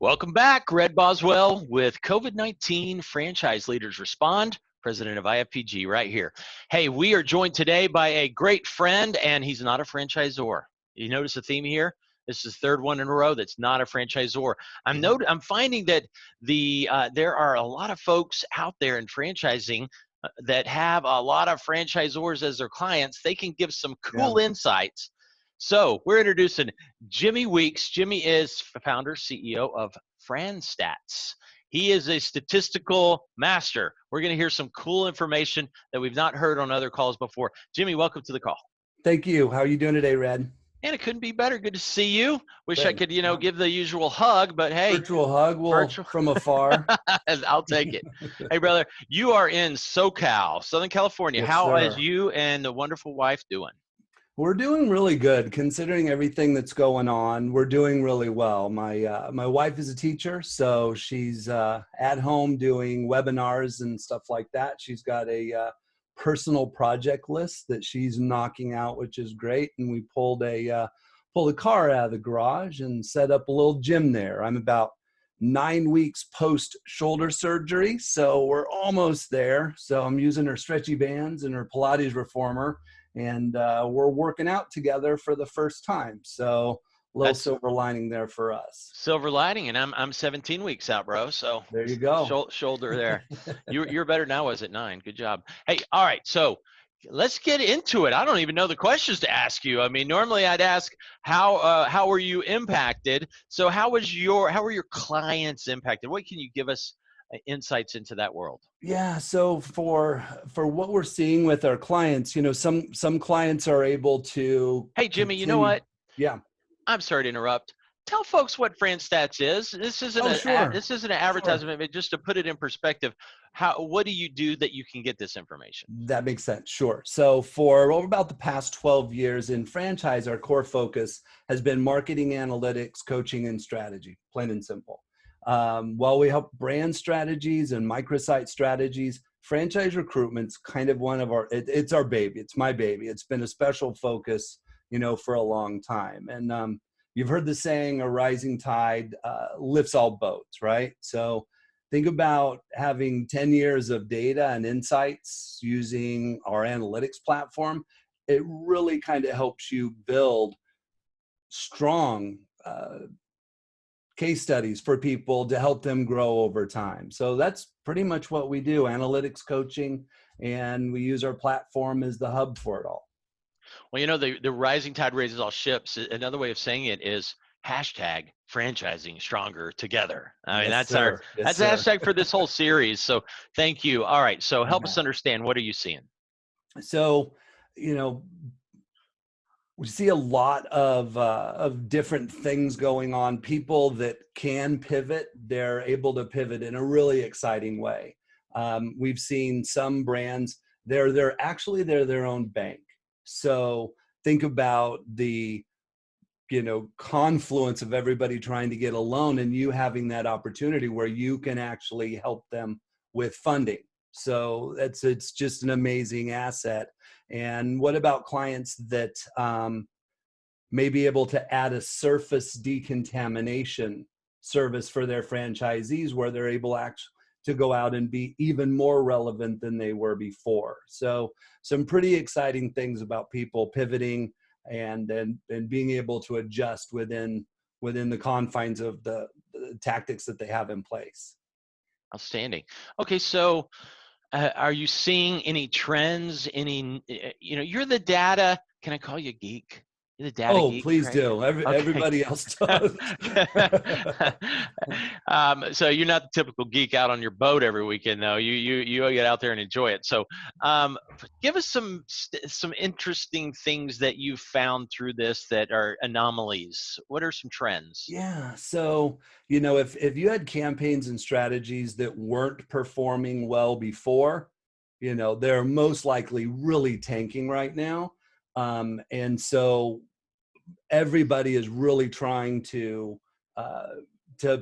Welcome back, Red Boswell with COVID-19 Franchise Leaders Respond, president of IFPG right here. Hey, we are joined today by a great friend, and he's not a franchisor. You notice a theme here? This is the third one in a row that's not a franchisor. I'm finding that there are a lot of folks out there in franchising that have a lot of franchisors as their clients. They can give some cool insights. So we're introducing Jimmy Weeks. Jimmy is founder, CEO of FranStats. He is a statistical master. We're going to hear some cool information that we've not heard on other calls before. Jimmy, welcome to the call. Thank you. How are you doing today, Red? And it couldn't be better. Good to see you. Wish I Good. could, give the usual hug, but hey. Virtual hug, from afar. I'll take it. Hey, brother, you are in SoCal, Southern California. Yes, How sir. is you and the wonderful wife doing? We're doing really good considering everything that's going on. We're doing really well. My wife is a teacher, so she's at home doing webinars and stuff like that. She's got a personal project list that she's knocking out, which is great. And we pulled a car out of the garage and set up a little gym there. I'm about 9 weeks post shoulder surgery, so we're almost there. So I'm using her stretchy bands and her Pilates reformer, and we're working out together for the first time. So a little silver lining there for us. Silver lining, and I'm 17 weeks out, bro. So there you go. Shoulder there. You're better now. Was at 9? Good job. Hey, all right. So let's get into it. I don't even know the questions to ask you. I mean, normally I'd ask how were you impacted. So how were your clients impacted? What can you give us insights into that world? Yeah, so for what we're seeing with our clients, some clients are able to. Hey, Jimmy, you know what? Yeah. I'm sorry to interrupt. Tell folks what FranStats is. This isn't an advertisement, but just to put it in perspective, what do you do that you can get this information? That makes sense. Sure. So for over about the past 12 years in franchise, our core focus has been marketing, analytics, coaching, and strategy, plain and simple. While we help brand strategies and microsite strategies, franchise recruitment's kind of one of it's our baby. It's my baby. It's been a special focus, for a long time. And you've heard the saying, a rising tide lifts all boats, right? So think about having 10 years of data and insights using our analytics platform. It really kind of helps you build strong case studies for people to help them grow over time. So that's pretty much what we do, analytics coaching, and we use our platform as the hub for it all. Well, the rising tide raises all ships. Another way of saying it is hashtag franchising stronger together. I mean, that's the hashtag for this whole series. So thank you. All right. So help us understand, what are you seeing? So, we see a lot of different things going on. People that can pivot, they're able to pivot in a really exciting way. We've seen some brands, they're their own bank. So think about the confluence of everybody trying to get a loan and you having that opportunity where you can actually help them with funding. So it's just an amazing asset. And what about clients that may be able to add a surface decontamination service for their franchisees, where they're able to go out and be even more relevant than they were before? So some pretty exciting things about people pivoting and being able to adjust within the confines of the tactics that they have in place. Outstanding. Okay, so are you seeing any trends? You're the data. Can I call you geek? You're the data geek. Please do. Everybody else does. So you're not the typical geek out on your boat every weekend, though. You get out there and enjoy it. So give us some interesting things that you've found through this that are anomalies. What are some trends? Yeah. So, if you had campaigns and strategies that weren't performing well before, they're most likely really tanking right now. And so everybody is really trying to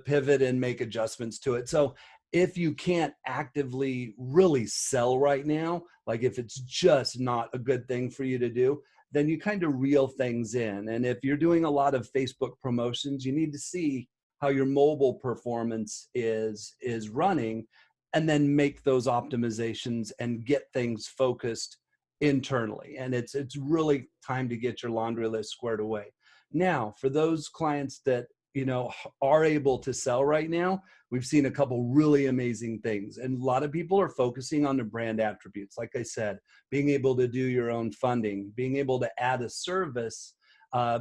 pivot and make adjustments to it. So if you can't actively really sell right now, like if it's just not a good thing for you to do, then you kind of reel things in. And if you're doing a lot of Facebook promotions, you need to see how your mobile performance is running, and then make those optimizations and get things focused internally. And it's really time to get your laundry list squared away. Now, for those clients that, you know, are able to sell right now, we've seen a couple really amazing things. And a lot of people are focusing on the brand attributes. Like I said, being able to do your own funding, being able to add a service,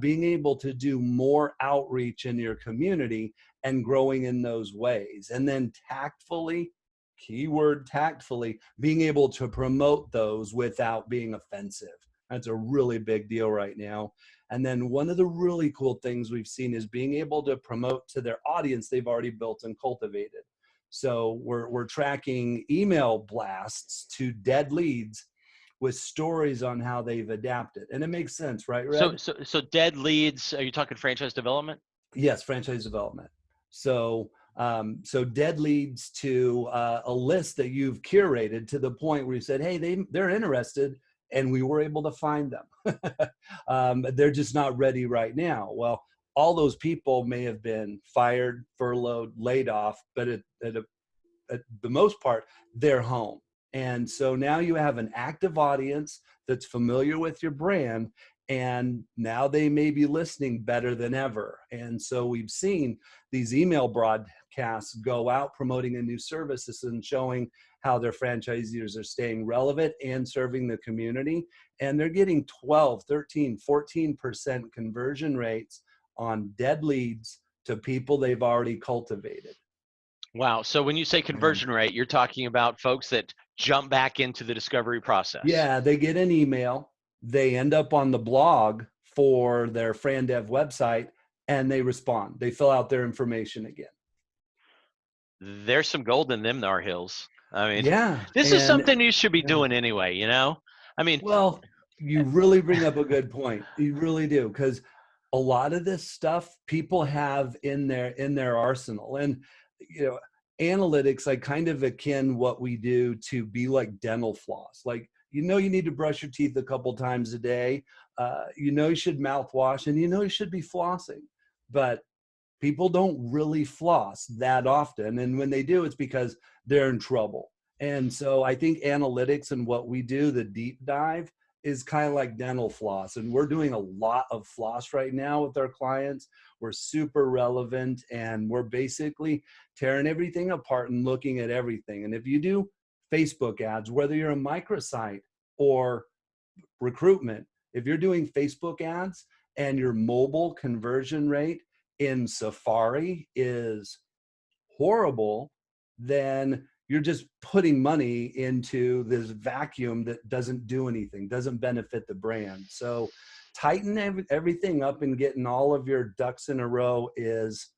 being able to do more outreach in your community and growing in those ways. And then tactfully, keyword tactfully, being able to promote those without being offensive. That's a really big deal right now. And then one of the really cool things we've seen is being able to promote to their audience they've already built and cultivated. So we're tracking email blasts to dead leads with stories on how they've adapted. And it makes sense, right, Red? So dead leads, are you talking franchise development? Yes, franchise development. So so dead leads to a list that you've curated to the point where you said, hey, they're interested, and we were able to find them. They're just not ready right now. Well, all those people may have been fired, furloughed, laid off, but at the most part, they're home. And so now you have an active audience that's familiar with your brand, and now they may be listening better than ever. And so we've seen these email broadcasts go out promoting a new services and showing how their franchisees are staying relevant and serving the community. And they're getting 12, 13, 14% conversion rates on dead leads to people they've already cultivated. Wow. So when you say conversion rate, you're talking about folks that jump back into the discovery process. Yeah, they get an email, they end up on the blog for their FranDev website, and they respond. They fill out their information again. There's some gold in them Nar Hills. I mean, Yeah. this is something you should be doing anyway, you know? I mean, well, you really bring up a good point. You really do, because a lot of this stuff people have in their arsenal. And you know, analytics, like kind of akin what we do to be like dental floss. Like, you know, you need to brush your teeth a couple times a day. You know, you should mouthwash, and you know, you should be flossing. But people don't really floss that often. And when they do, it's because they're in trouble. And so I think analytics and what we do, the deep dive, is kind of like dental floss. And we're doing a lot of floss right now with our clients. We're super relevant, and we're basically tearing everything apart and looking at everything. And if you do Facebook ads, whether you're a microsite or recruitment, if you're doing Facebook ads and your mobile conversion rate in Safari is horrible, then you're just putting money into this vacuum that doesn't do anything, doesn't benefit the brand. So tighten everything up, and getting all of your ducks in a row is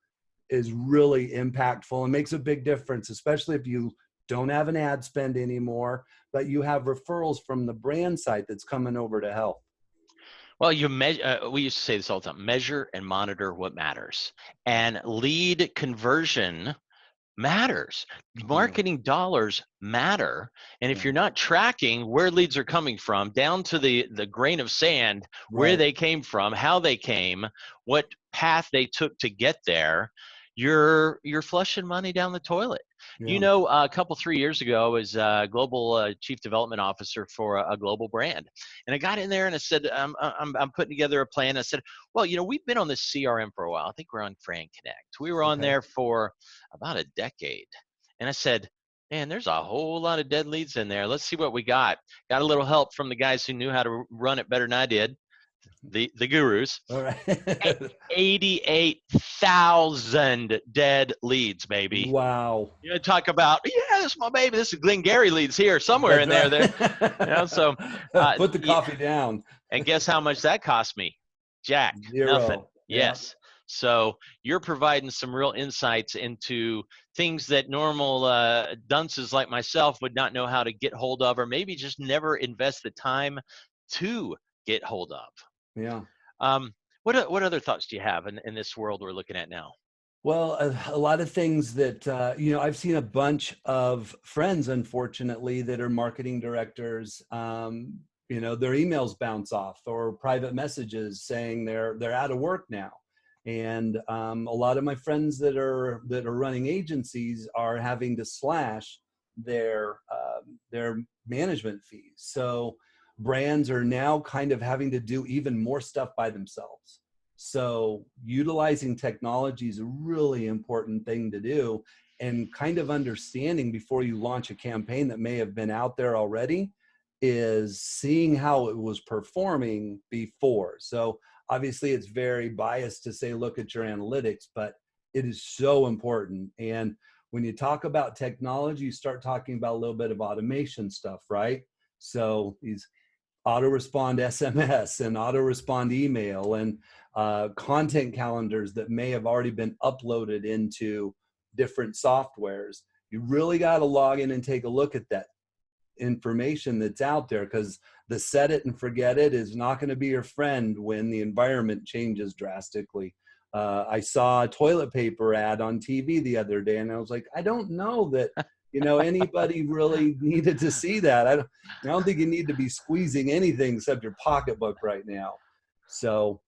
really impactful and makes a big difference, especially if you don't have an ad spend anymore, but you have referrals from the brand site that's coming over to help. well, we used to say this all the time: measure and monitor what matters, and lead conversion matters. Marketing dollars matter. And if you're not tracking where leads are coming from, down to the grain of sand, where they came from, how they came, what path they took to get there, you're flushing money down the toilet. You know, a couple 3 years ago, I was global chief development officer for a global brand, and I got in there and I said, I'm putting together a plan. I said, well, you know, we've been on this CRM for a while. I think we're on Fran Connect. We were on there for about a decade, and I said, man, there's a whole lot of dead leads in there. Let's see what we got. Got a little help from the guys who knew how to run it better than I did, the gurus. All right. 88,000 dead leads, baby. Wow. You know, talk about, yeah, this is my baby. This is Glenn Gary leads here somewhere. That's in right. there. You know, so put the coffee down. And guess how much that cost me? Jack. Zero. Nothing. Yes. So you're providing some real insights into things that normal dunces like myself would not know how to get hold of, or maybe just never invest the time to get hold of. Yeah. What other thoughts do you have in this world we're looking at now? Well, a lot of things that, you know, I've seen a bunch of friends, unfortunately, that are marketing directors. You know, their emails bounce off, or private messages saying they're out of work now. And a lot of my friends that are running agencies are having to slash their management fees. So brands are now kind of having to do even more stuff by themselves. So utilizing technology is a really important thing to do, and kind of understanding before you launch a campaign that may have been out there already is seeing how it was performing before. So obviously it's very biased to say look at your analytics, but it is so important. And when you talk about technology, you start talking about a little bit of automation stuff, right? So these auto respond SMS and auto respond email and content calendars that may have already been uploaded into different softwares. You really got to log in and take a look at that information that's out there, because the set it and forget it is not going to be your friend when the environment changes drastically. I saw a toilet paper ad on TV the other day, and I was like, I don't know that anybody really needed to see that. I don't think you need to be squeezing anything except your pocketbook right now. So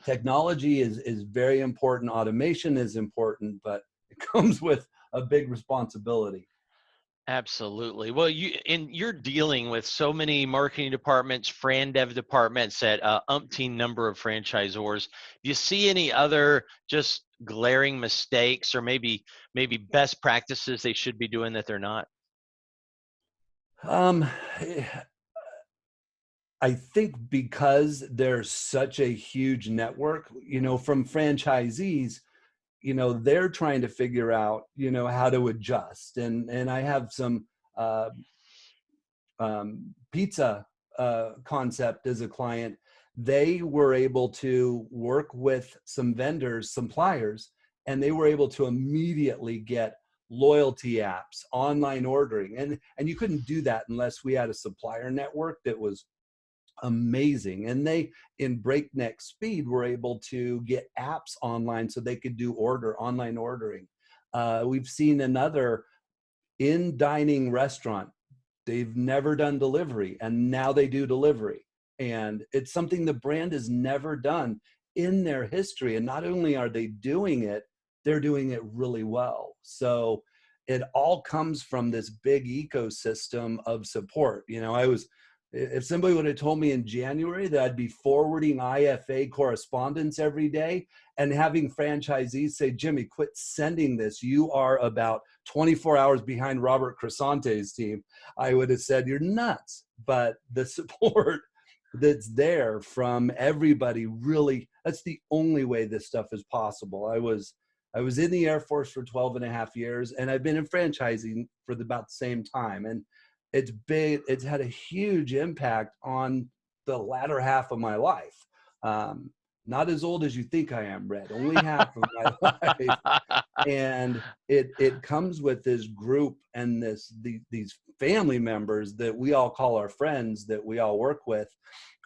technology is very important. Automation is important, but it comes with a big responsibility. Absolutely. Well, you're dealing with so many marketing departments, fran dev departments at umpteen number of franchisors. Do you see any other just glaring mistakes, or maybe best practices they should be doing that they're not? Um, I think because there's such a huge network, from franchisees, they're trying to figure out, how to adjust. And I have some uh, pizza concept as a client. They were able to work with some vendors, suppliers, and they were able to immediately get loyalty apps, online ordering. And you couldn't do that unless we had a supplier network that was amazing. And they, in breakneck speed, were able to get apps online so they could do online ordering. We've seen another in dining restaurant. They've never done delivery, and now they do delivery. And it's something the brand has never done in their history. And not only are they doing it, they're doing it really well. So it all comes from this big ecosystem of support. If somebody would have told me in January that I'd be forwarding IFA correspondence every day and having franchisees say, Jimmy, quit sending this. You are about 24 hours behind Robert Crisante's team, I would have said, you're nuts. But the support that's there from everybody, really, that's the only way this stuff is possible. I was in the Air Force for 12 and a half years, and I've been in franchising for about the same time. And it's had a huge impact on the latter half of my life. Not as old as you think I am, Red, only half of my life. And it comes with this group and these family members that we all call our friends, that we all work with,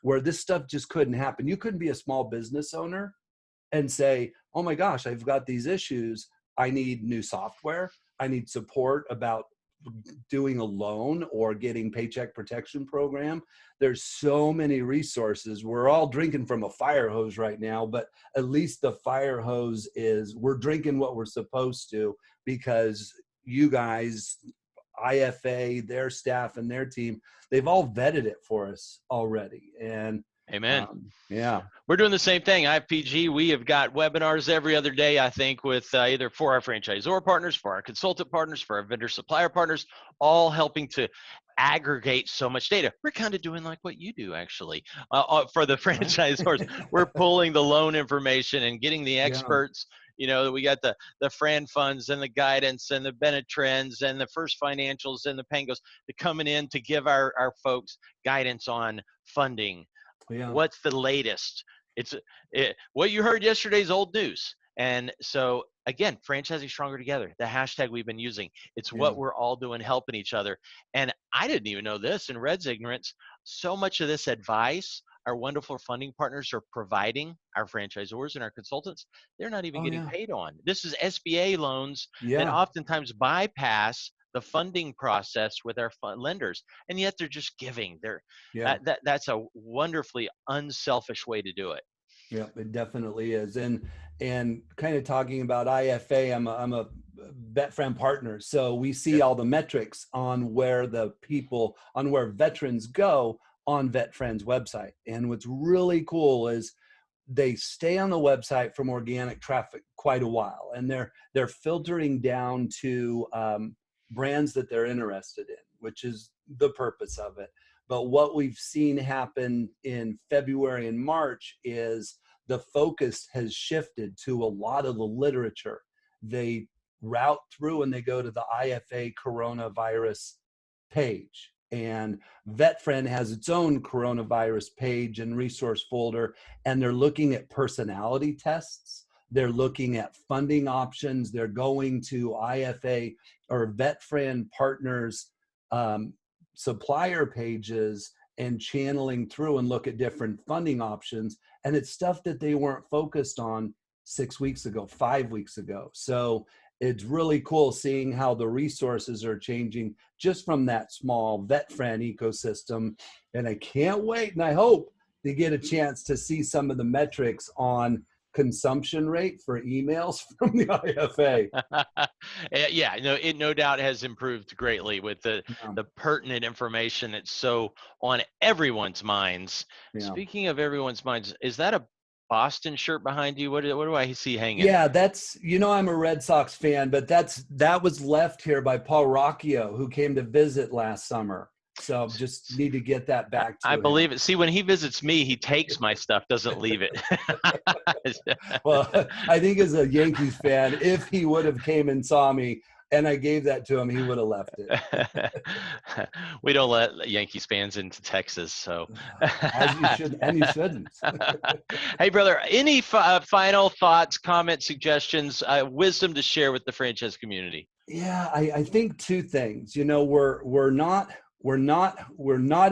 where this stuff just couldn't happen. You couldn't be a small business owner and say, oh my gosh, I've got these issues. I need new software. I need support about doing a loan or getting paycheck protection program. There's so many resources. We're all drinking from a fire hose right now, but at least the fire hose is, we're drinking what we're supposed to, because you guys, IFA, their staff and their team, they've all vetted it for us already. And Amen. yeah. We're doing the same thing. IFPG, we have got webinars every other day, I think, with either for our franchisor partners, for our consultant partners, for our vendor supplier partners, all helping to aggregate so much data. We're kind of doing like what you do, actually, for the franchisors. We're pulling the loan information and getting the experts. We got the Fran funds and the guidance and the Bennett trends and the First Financials and the Pangos coming in to give our folks guidance on funding. What's the latest? What you heard yesterday is old news. And so again, franchising stronger together, the hashtag we've been using, it's what we're all doing, helping each other. And I didn't even know this in Red's ignorance. So much of this advice our wonderful funding partners are providing our franchisors and our consultants, they're not even getting paid on. This is SBA loans that oftentimes bypass the funding process with our lenders, and yet they're just giving. That's a wonderfully unselfish way to do it. Yeah, it definitely is. And and kind of talking about IFA, I'm a vet friend partner. So we see all the metrics on where where veterans go on Vet Friend's website. And what's really cool is they stay on the website from organic traffic quite a while, and they're filtering down to brands that they're interested in, which is the purpose of it. But what we've seen happen in February and March is the focus has shifted to a lot of the literature. They route through and they go to the IFA coronavirus page. And VetFriend has its own coronavirus page and resource folder, and they're looking at personality tests. They're looking at funding options. They're going to IFA or VetFriend partners supplier pages and channeling through and look at different funding options. And it's stuff that they weren't focused on 6 weeks ago, 5 weeks ago. So it's really cool seeing how the resources are changing just from that small VetFriend ecosystem. And I can't wait, and I hope to get a chance to see some of the metrics on consumption rate for emails from the IFA. Yeah, it no doubt has improved greatly with the pertinent information that's so on everyone's minds. Yeah. Speaking of everyone's minds, is that a Boston shirt behind you? What do I see hanging? Yeah, that's, I'm a Red Sox fan, but that was left here by Paul Rocchio, who came to visit last summer. So just need to get that back to him. I believe it. See, when he visits me, he takes my stuff, doesn't leave it. Well, I think as a Yankees fan, if he would have came and saw me and I gave that to him, he would have left it. We don't let Yankees fans into Texas, so. As you should, and you shouldn't. Hey, brother, any final thoughts, comments, suggestions, wisdom to share with the franchise community? Yeah, I think two things. We're not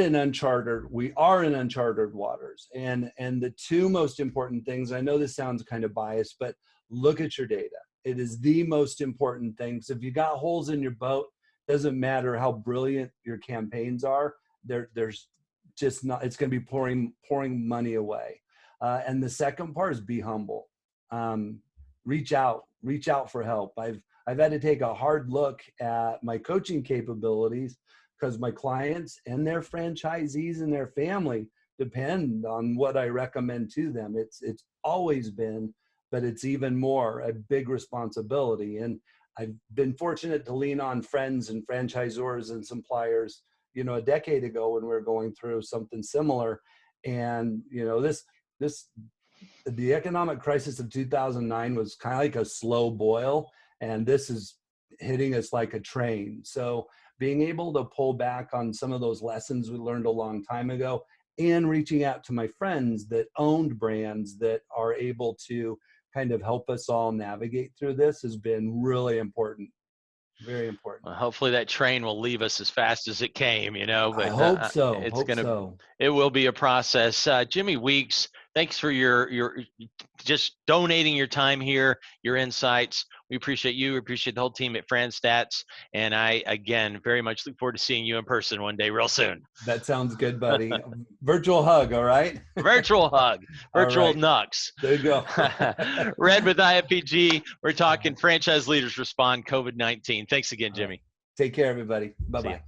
in uncharted. We are in uncharted waters. And the two most important things, I know this sounds kind of biased, but look at your data. It is the most important thing. Because if you got holes in your boat, doesn't matter how brilliant your campaigns are, there's just not, it's going to be pouring money away. And the second part is be humble. Reach out for help. I've had to take a hard look at my coaching capabilities, because my clients and their franchisees and their family depend on what I recommend to them. It's always been, but it's even more a big responsibility. And I've been fortunate to lean on friends and franchisors and suppliers, a decade ago when we were going through something similar. And, the economic crisis of 2009 was kind of like a slow boil, and this is hitting us like a train. So being able to pull back on some of those lessons we learned a long time ago, and reaching out to my friends that owned brands that are able to kind of help us all navigate through this has been really important. Very important. Well, hopefully that train will leave us as fast as it came, but I hope so. It will be a process. Jimmy Weeks, thanks for your just donating your time here, your insights. We appreciate you. We appreciate the whole team at FranStats. And I, again, very much look forward to seeing you in person one day real soon. That sounds good, buddy. Virtual hug, all right? Virtual hug. Virtual right. Nux. There you go. Red with IFPG. We're talking franchise leaders respond COVID-19. Thanks again, Jimmy. Take care, everybody. Bye-bye.